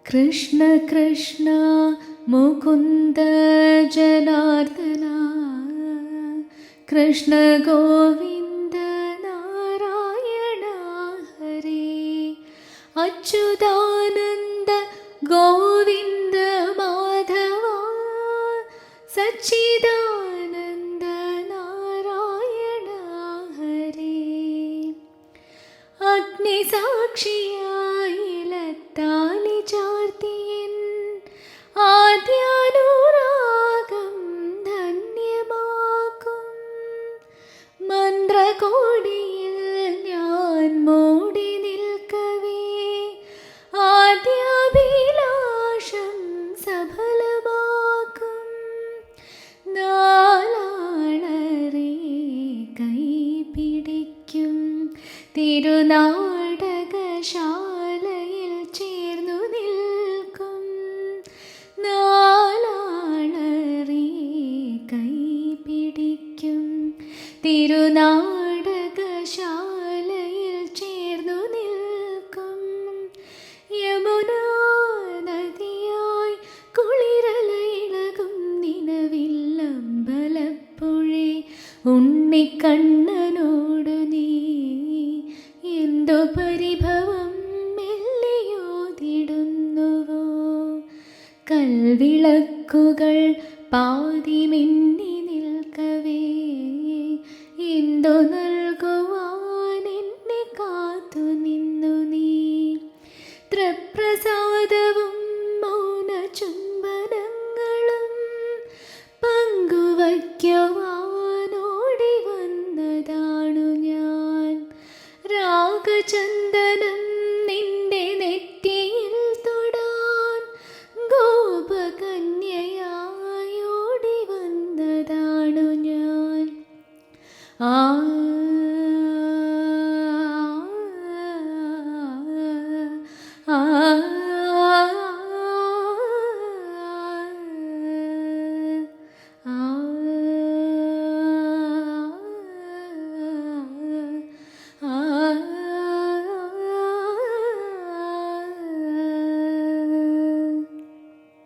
കൃഷ്ണ കൃഷ്ണ മുകുന്ദ ജനാർദ്ദന കൃഷ്ണ ഗോവിന്ദ നാരായണ ഹരേ അച്യുതാനന്ദ ഗോവിന്ദ മാധവ സച്ചിദാനന്ദ നാരായണ ഹരേ അഗ്നിസാക്ഷിയായി ലത്താലി ചാർത്തിയൻ ആദ്യാനുരാഗം ധന്യമാക്കും മന്ത്രകോടിയിൽ ഞാൻ മൂടി നിൽക്കവേ ആദ്യാഭിലാഷം സഫലമാക്കും നാലാളരെ കൈപിടിക്കും തിരുനാടകശാലയിൽ ചേർന്നു നിൽക്കും നാലാളരെ കൈപിടിക്കും തിരുനാടകശാലയിൽ ചേർന്നു നിൽക്കും യമുനാ നദിയായി കുളിരലയിളകും നിലവില്ലമ്പലപ്പുഴേ ഉണ്ണിക്കണ്ണനോടു നീ എന്തു പരിഭവം മെല്ലിയോതിടുന്നുവോ കൽവിളക്കുകൾ പാതി മിന്നി നിൽക്കവേ എന്തു നൽകുവാൻ എന്നെ കാത്തു നിന്നു നീ തൃപ്രസാദവും മൗന ചുംബനങ്ങളും പങ്കുവയ്ക്കുവാനോടി വന്നതാണു ഞാൻ രാഗചന്ദനം നിന്റെ നെറ്റിയിൽ തൊടാൻ ഗോപകന്യയായോടി വന്നതാണു ഞാൻ